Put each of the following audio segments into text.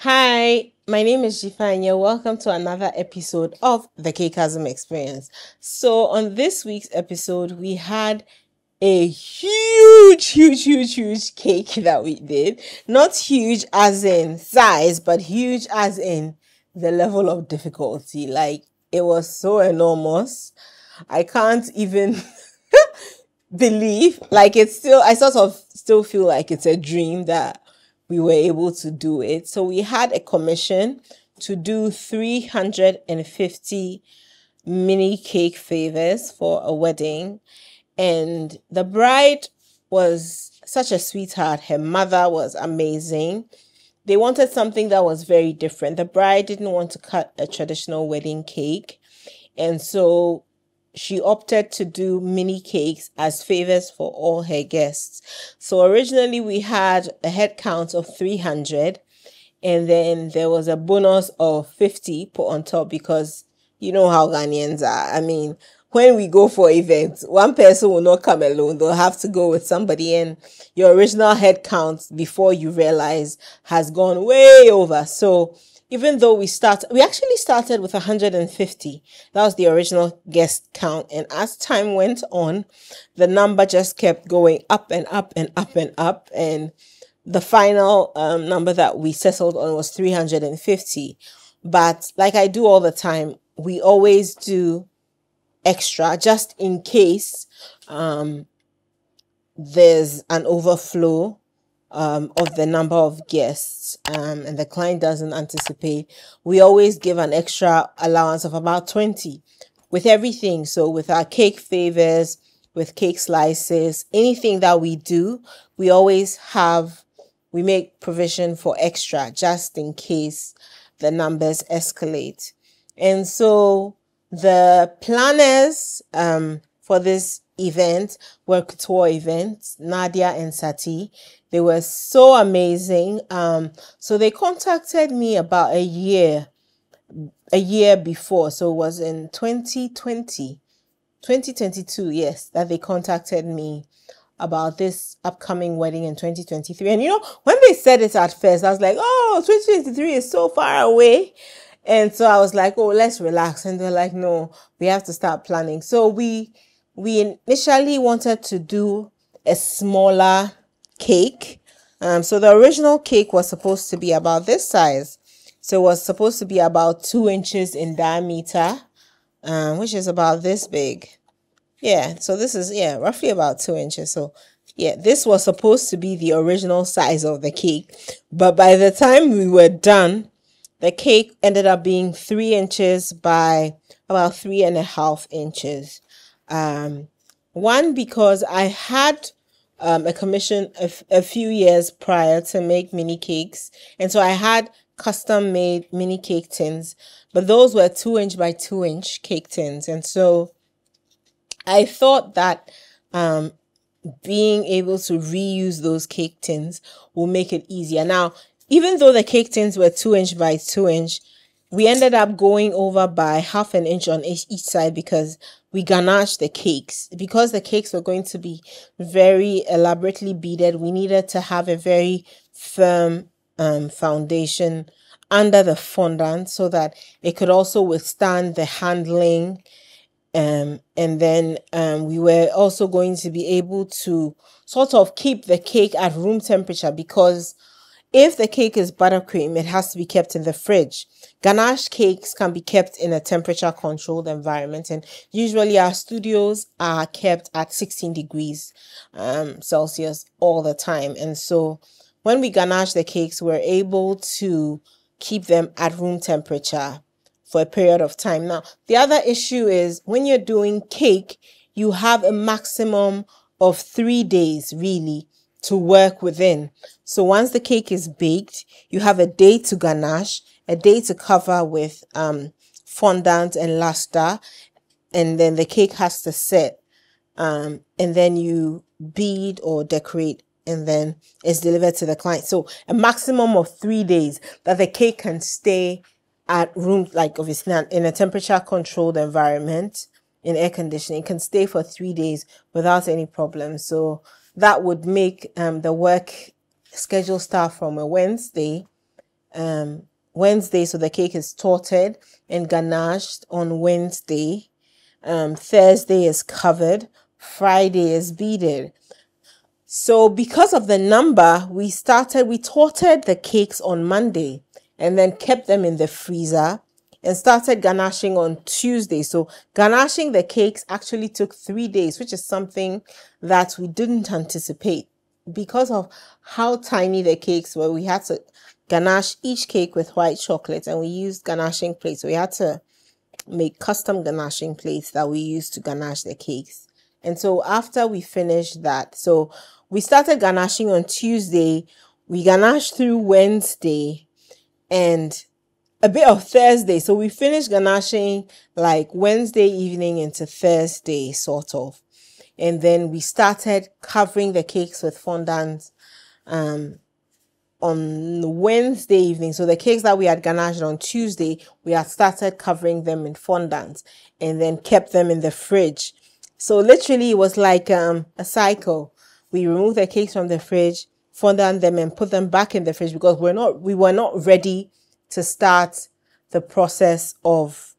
Hi, my name is Jifa and you're welcome to another episode of the Cakeism Experience. So on this week's episode, we had a huge cake that we did. Not huge as in size, but huge as in the level of difficulty. Like, it was so enormous. I can't even believe, like, I sort of still feel like it's a dream that we were able to do it. So we had a commission to do 350 mini cake favors for a wedding. And the bride was such a sweetheart. Her mother was amazing. They wanted something that was very different. The bride didn't want to cut a traditional wedding cake. And so she opted to do mini cakes as favors for all her guests. So originally we had a head count of 300, and then there was a bonus of 50 put on top because you know how Ghanaians are. I mean, when we go for events, one person will not come alone. They'll have to go with somebody, and your original head count before you realize has gone way over. So even though we actually started with 150. That was the original guest count. And as time went on, the number just kept going up and up and up and up. And the final number that we settled on was 350. But like I do all the time, we always do extra just in case there's an overflow of the number of guests and the client doesn't anticipate. We always give an extra allowance of about 20 with everything. So with our cake favors, with cake slices, anything that we do, we make provision for extra just in case the numbers escalate. And so the planners for this event were couture events, Nadia and Sati. They were so amazing. So they contacted me about a year before. So it was in 2022, yes, that they contacted me about this upcoming wedding in 2023. And when they said it at first, I was like, oh, 2023 is so far away. And so I was like, oh, let's relax. And they're like, no, we have to start planning. So we initially wanted to do a smaller cake. So the original cake was supposed to be about this size. So it was supposed to be about 2 inches in diameter, which is about this big. Yeah, so this is, roughly about 2 inches. So yeah, this was supposed to be the original size of the cake. But by the time we were done, the cake ended up being 3 inches by about 3.5 inches. One, because I had a commission a few years prior to make mini cakes. And so I had custom made mini cake tins, but those were 2 inch by 2 inch cake tins. And so I thought that being able to reuse those cake tins will make it easier. Now, even though the cake tins were 2 inch by 2 inch, we ended up going over by 1/2 inch on each side because we ganached the cakes. Because the cakes were going to be very elaborately beaded, we needed to have a very firm foundation under the fondant so that it could also withstand the handling. And then we were also going to be able to sort of keep the cake at room temperature, because if the cake is buttercream, it has to be kept in the fridge. Ganache cakes can be kept in a temperature controlled environment, and usually our studios are kept at 16 degrees Celsius all the time. And so when we ganache the cakes, we're able to keep them at room temperature for a period of time. Now, the other issue is when you're doing cake, you have a maximum of 3 days really to work within. So once the cake is baked, you have a day to ganache, a day to cover with fondant and luster, and then the cake has to set, and then you bead or decorate, and then it's delivered to the client. So a maximum of 3 days that the cake can stay at room, like obviously in a temperature controlled environment, in air conditioning, can stay for 3 days without any problem. So that would make the work schedule start from a Wednesday Wednesday, so the cake is torted and ganached on Wednesday. Thursday is covered. Friday is beaded. So because of the number, we torted the cakes on Monday and then kept them in the freezer and started ganaching on Tuesday. So ganaching the cakes actually took 3 days, which is something that we didn't anticipate. Because of how tiny the cakes were, we had to ganache each cake with white chocolate, and we used ganaching plates. So we had to make custom ganaching plates that we used to ganache the cakes. And so after we finished that, so we started ganaching on Tuesday, we ganached through Wednesday and a bit of Thursday. So we finished ganaching like Wednesday evening into Thursday, sort of. And then we started covering the cakes with fondant on Wednesday evening. So the cakes that we had ganached on Tuesday, we had started covering them in fondant and then kept them in the fridge. So literally it was like a cycle. We removed the cakes from the fridge, fondant them and put them back in the fridge because we were not ready to start the process of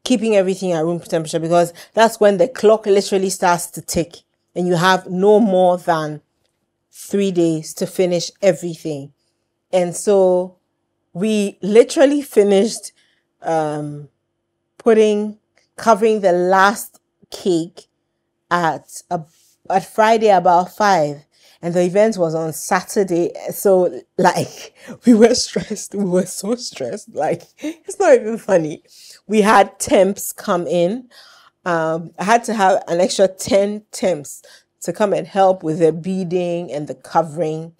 keeping everything at room temperature, because that's when the clock literally starts to tick and you have no more than 3 days to finish everything. And so we literally finished covering the last cake at Friday about 5, and the event was on Saturday. So like we were stressed. We were so stressed. Like it's not even funny. We had temps come in. I had to have an extra 10 temps to come and help with the beading and the covering.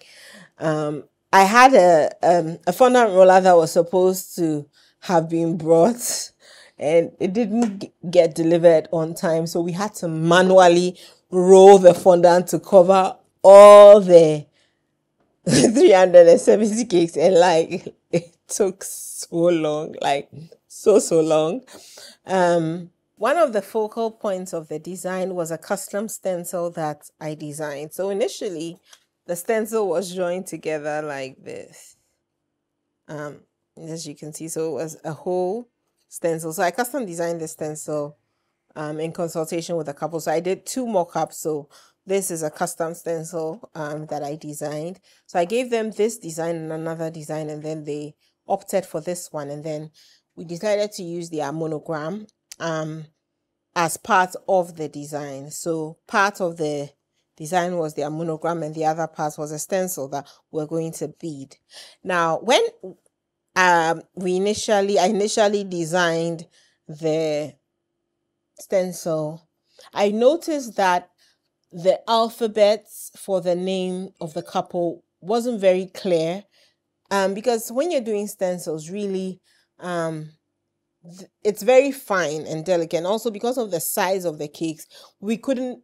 I had a fondant roller that was supposed to have been brought and it didn't get delivered on time. So we had to manually roll the fondant to cover all the 370 cakes. And like, it took so long, like so long. One of the focal points of the design was a custom stencil that I designed. So initially, the stencil was joined together like this. As you can see, so it was a whole stencil. So I custom designed the stencil in consultation with a couple. So I did 2 mock-ups. So this is a custom stencil that I designed. So I gave them this design and another design, and then they opted for this one. And then we decided to use their monogram as part of the design. So part of the design was their monogram and the other part was a stencil that we're going to bead. Now, when I initially designed the stencil, I noticed that the alphabets for the name of the couple wasn't very clear, because when you're doing stencils, really, it's very fine and delicate. And also because of the size of the cakes, we couldn't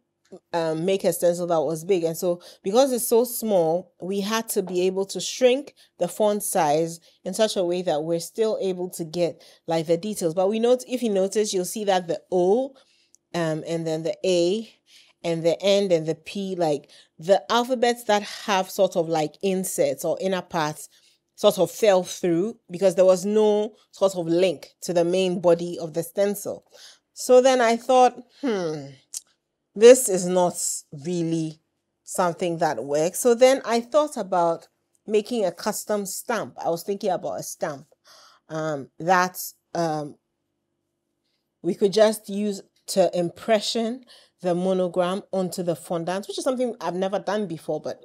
make a stencil that was big. And so because it's so small, we had to be able to shrink the font size in such a way that we're still able to get like the details. But if you notice, you'll see that the O and then the A and the N and the P, like the alphabets that have sort of like inserts or inner parts, sort of fell through because there was no sort of link to the main body of the stencil. So then I thought, this is not really something that works. So then I thought about making a custom stamp. I was thinking about a stamp that we could just use to impression the monogram onto the fondant, which is something I've never done before. But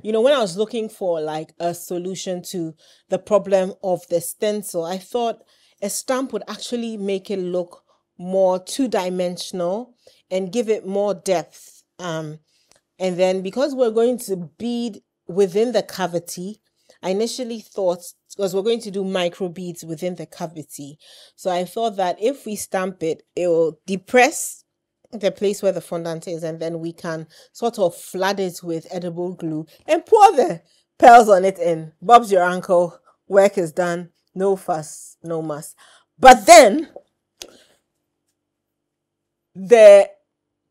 you know, when I was looking for like a solution to the problem of the stencil, I thought a stamp would actually make it look more 2-dimensional and give it more depth. And then because we're going to bead within the cavity, I initially thought, because we're going to do micro beads within the cavity, so I thought that if we stamp it, it will depress the place where the fondant is, and then we can sort of flood it with edible glue and pour the pearls on it, and Bob's your uncle, work is done, no fuss, no muss. But then the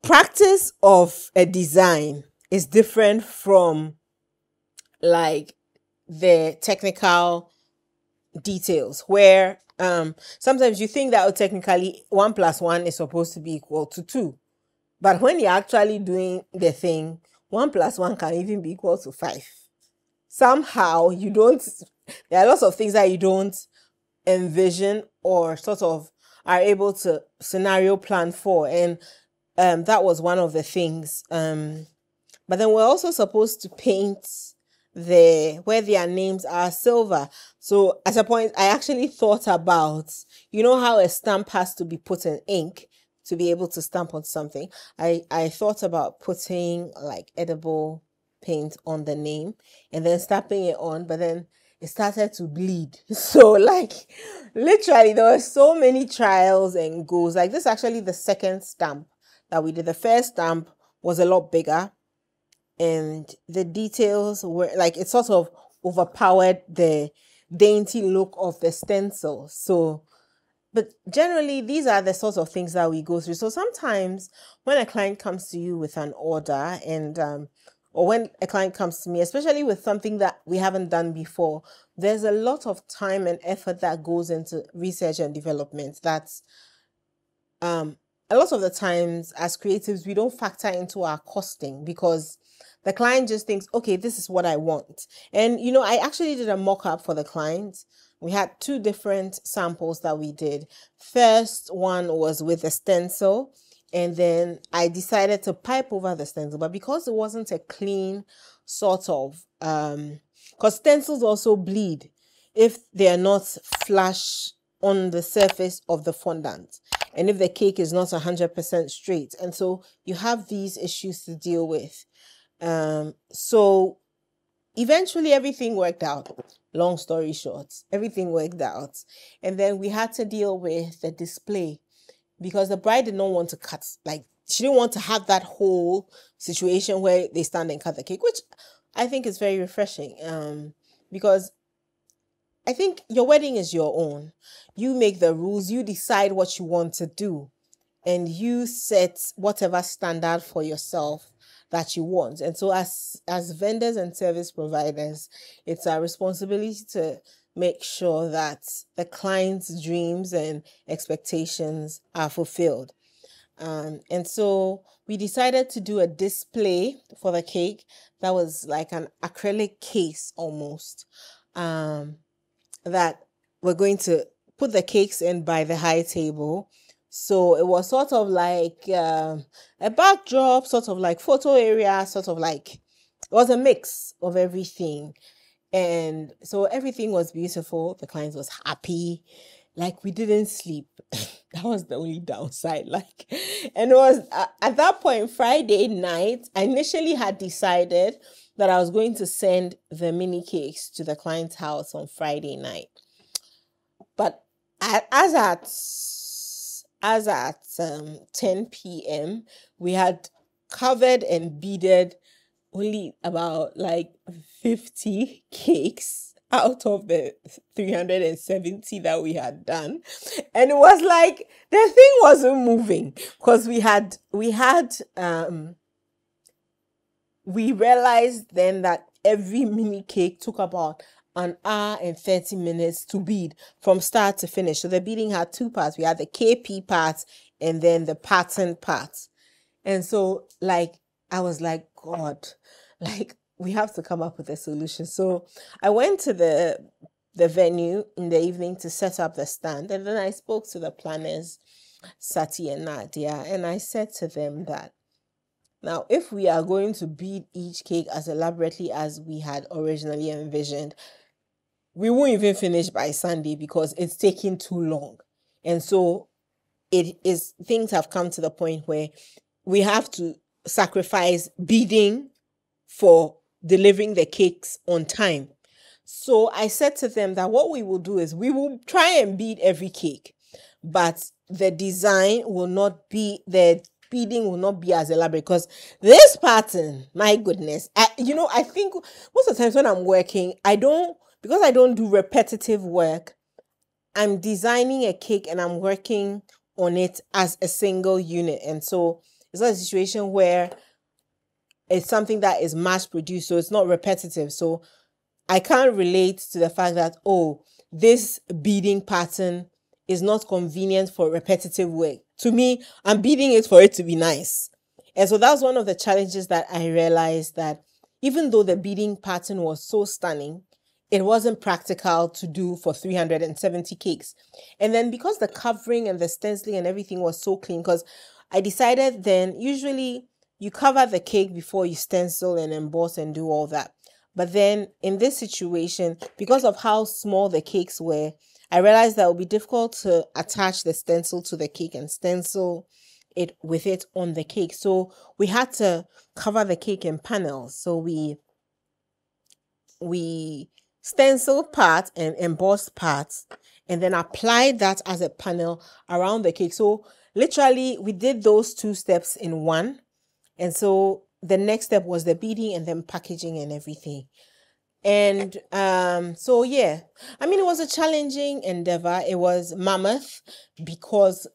practice of a design is different from like the technical details where sometimes you think that technically 1 plus 1 is supposed to be equal to 2. But when you're actually doing the thing, 1 plus 1 can even be equal to 5. Somehow you don't, there are lots of things that you don't envision or sort of are able to scenario plan for. And that was one of the things. But then we're also supposed to paint where their names are silver. So at a point, I actually thought about, you know how a stamp has to be put in ink to be able to stamp on something. I thought about putting like edible paint on the name and then stamping it on, but then it started to bleed. So like literally there were so many trials and goes. Like this is actually the second stamp that we did. The first stamp was a lot bigger and the details were like, it sort of overpowered the dainty look of the stencil. So, but generally these are the sorts of things that we go through. So sometimes when a client comes to you with an order and or when a client comes to me, especially with something that we haven't done before, there's a lot of time and effort that goes into research and development. That's a lot of the times as creatives, we don't factor into our costing because the client just thinks, okay, this is what I want. And, you know, I actually did a mock-up for the client. We had 2 different samples that we did. First one was with a stencil. And then I decided to pipe over the stencil, but because it wasn't a clean sort of, because stencils also bleed if they are not flush on the surface of the fondant and if the cake is not 100% straight. And so you have these issues to deal with. So eventually everything worked out. Long story short, everything worked out. And then we had to deal with the display, because the bride did not want to cut, like she didn't want to have that whole situation where they stand and cut the cake, which I think is very refreshing. Because I think your wedding is your own. You make the rules, you decide what you want to do, and you set whatever standard for yourself that you want. And so as vendors and service providers, it's our responsibility to make sure that the client's dreams and expectations are fulfilled. And so we decided to do a display for the cake that was like an acrylic case almost, that we're going to put the cakes in by the high table. So it was sort of like a backdrop, sort of like photo area, sort of like, it was a mix of everything. And so everything was beautiful. The client was happy. Like we didn't sleep. That was the only downside. Like, and it was at that point, Friday night, I initially had decided that I was going to send the mini cakes to the client's house on Friday night. But as at 10 p.m., we had covered and beaded only about like 50 cakes out of the 370 that we had done. And it was like the thing wasn't moving because we realized then that every mini cake took about an hour and 30 minutes to bead from start to finish. So the beading had 2 parts. We had the KP part and then the pattern part. And so like I was like, God, like we have to come up with a solution. So I went to the venue in the evening to set up the stand. And then I spoke to the planners, Sati and Nadia, and I said to them that now, if we are going to bead each cake as elaborately as we had originally envisioned, we won't even finish by Sunday because it's taking too long. And so things have come to the point where we have to sacrifice beading for delivering the cakes on time. So I said to them that what we will do is we will try and bead every cake, but the design will not be, the beading will not be as elaborate because this pattern, my goodness, I think most of the times when I'm working, because I don't do repetitive work, I'm designing a cake and I'm working on it as a single unit. And so it's not a situation where it's something that is mass produced, so it's not repetitive. So I can't relate to the fact that, oh, this beading pattern is not convenient for repetitive work. To me, I'm beading it for it to be nice. And so that's one of the challenges that I realized, that even though the beading pattern was so stunning, it wasn't practical to do for 370 cakes. And then because the covering and the stenciling and everything was so clean, because I decided then, usually you cover the cake before you stencil and emboss and do all that. But then in this situation, because of how small the cakes were, I realized that it would be difficult to attach the stencil to the cake and stencil it with it on the cake. So we had to cover the cake in panels. So we stencil part and emboss parts, and then applied that as a panel around the cake. So literally we did those two steps in one. And so the next step was the beading and then packaging and everything. And so yeah, I mean, it was a challenging endeavor. It was mammoth because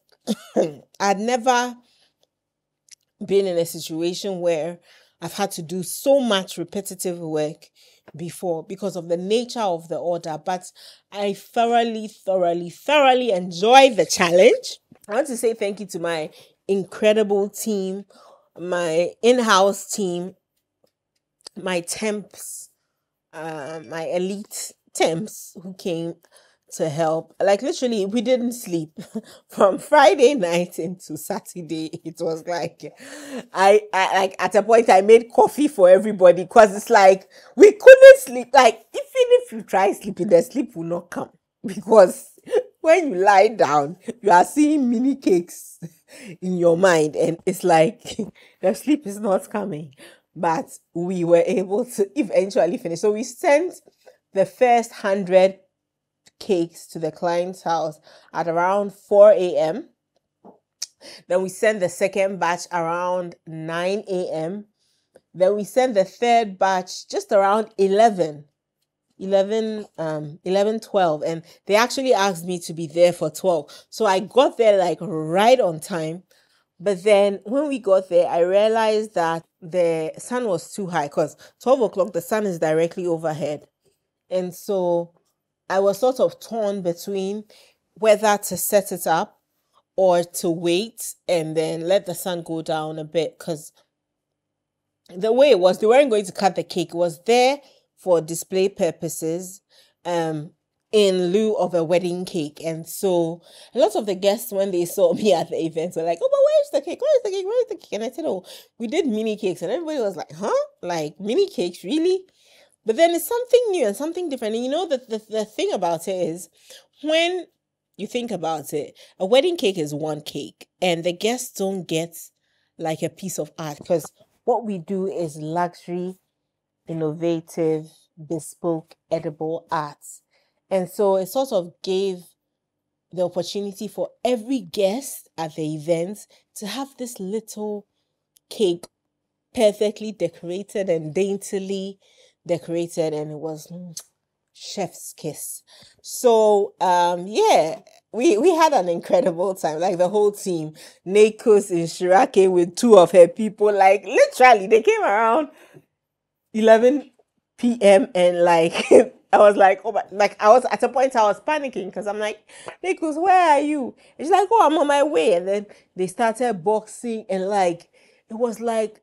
I'd never been in a situation where I've had to do so much repetitive work before because of the nature of the order. But I thoroughly enjoyed the challenge. I want to say thank you to my incredible team, my in-house team, my temps, my elite temps who came to help. Like literally, we didn't sleep from Friday night into Saturday. It was like, I like at a point I made coffee for everybody because it's like we couldn't sleep. Like even if you try sleeping, the sleep will not come because when you lie down, you are seeing mini cakes in your mind, and it's like the sleep is not coming. But we were able to eventually finish. So we sent the first 100 cakes to the client's house at around 4 a.m. Then we sent the second batch around 9 a.m. Then we sent the third batch just around 12. And they actually asked me to be there for 12. So I got there like right on time. But then when we got there, I realized that the sun was too high because 12 o'clock, the sun is directly overhead. And so I was sort of torn between whether to set it up or to wait and then let the sun go down a bit, because the way it was, they weren't going to cut the cake. It was there for display purposes, in lieu of a wedding cake. And so a lot of the guests, when they saw me at the event, were like, oh, but where's the cake? Where's the cake? Where's the cake? And I said, oh, we did mini cakes. And everybody was like, huh? Like mini cakes, really? But then it's something new and something different. And you know, the thing about it is, when you think about it, a wedding cake is one cake and the guests don't get like a piece of art, because what we do is luxury, innovative, bespoke, edible arts. And so it sort of gave the opportunity for every guest at the event to have this little cake perfectly decorated and daintily decorated, and it was chef's kiss. So yeah, we had an incredible time, like the whole team. Nakos in Shira came with 2 of her people, like literally they came around 11 p.m. and like I was like, oh my, like I was at a point I was panicking because I'm like, Nichols, where are you? And she's like, oh, I'm on my way. And then they started boxing, and like it was like,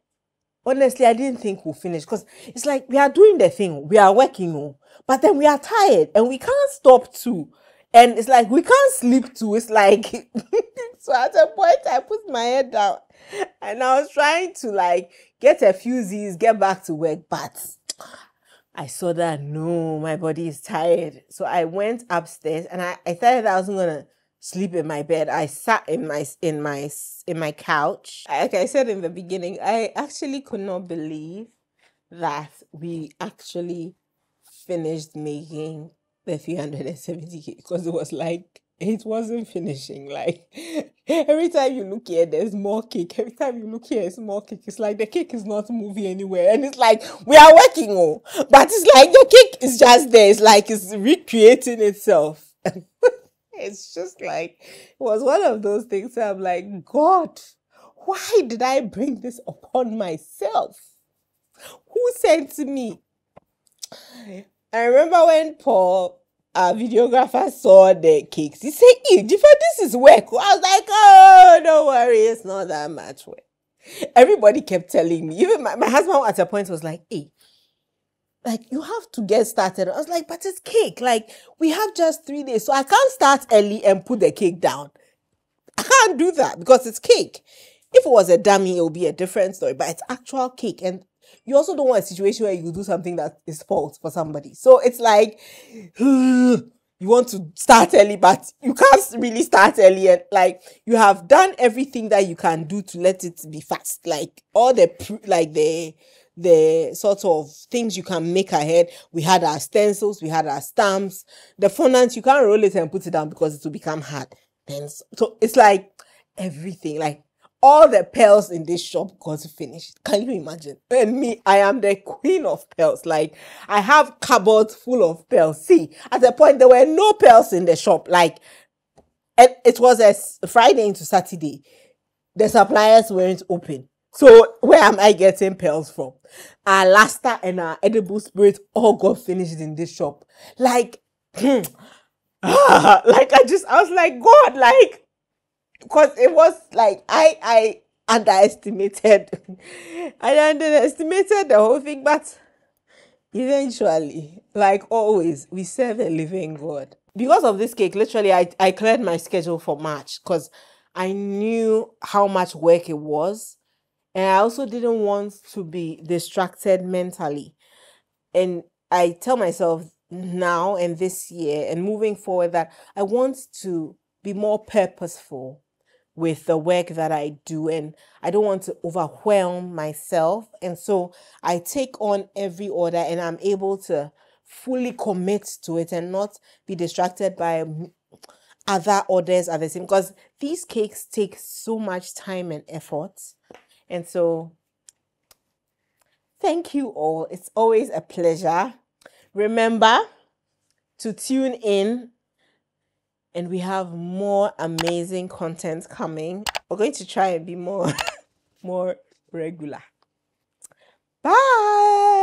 honestly, I didn't think we'll finish, because it's like we are doing the thing, we are working, but then we are tired and we can't stop too. And it's like we can't sleep too. It's like so at a point I put my head down and I was trying to like get a few Z's, get back to work, but I saw that no, my body is tired. So I went upstairs and I thought I wasn't gonna sleep in my bed. I sat in my couch. Like I said in the beginning, I actually could not believe that we actually finished making the 370 because it was like it wasn't finishing. Like every time you look here, there's more cake. Every time you look here, it's more cake. It's like the cake is not moving anywhere. And it's like we are working, but it's like the cake is just there. It's like it's recreating itself. It's just like it was one of those things where I'm like, God, why did I bring this upon myself? Who sent me? I remember when Paul, our videographer, saw the cakes. He said, "Ew, this is work." I was like, "Oh, don't worry, it's not that much work." Everybody kept telling me. Even my husband at a point was like, "Hey, like you have to get started." I was like, "But it's cake. Like we have just 3 days, so I can't start early and put the cake down. I can't do that because it's cake. If it was a dummy, it would be a different story. But it's actual cake, and you also don't want a situation where you do something that is false for somebody. So it's like you want to start early, but you can't really start early. And like you have done everything that you can do to let it be fast. Like all the the sort of things you can make ahead. We had our stencils, we had our stamps, the fondant. You can't roll it and put it down because it will become hard. Then so it's like everything, like all the pearls in this shop got finished. Can you imagine? And me, I am the queen of pearls. Like I have cupboards full of pearls. See, at the point there were no pearls in the shop. Like and it was a Friday into Saturday. The suppliers weren't open. So where am I getting pearls from? Our Lasta and our edible spirits all got finished in this shop. Like, like I was like, God, like, because it was like I underestimated, I underestimated the whole thing, but eventually, like always, we serve a living God. Because of this cake, literally, I cleared my schedule for March because I knew how much work it was. And I also didn't want to be distracted mentally. And I tell myself now and this year and moving forward that I want to be more purposeful with the work that I do, and I don't want to overwhelm myself. And so I take on every order and I'm able to fully commit to it and not be distracted by other orders at the same, because these cakes take so much time and effort. And so thank you all. It's always a pleasure. Remember to tune in, and we have more amazing content coming. We're going to try and be more regular. Bye.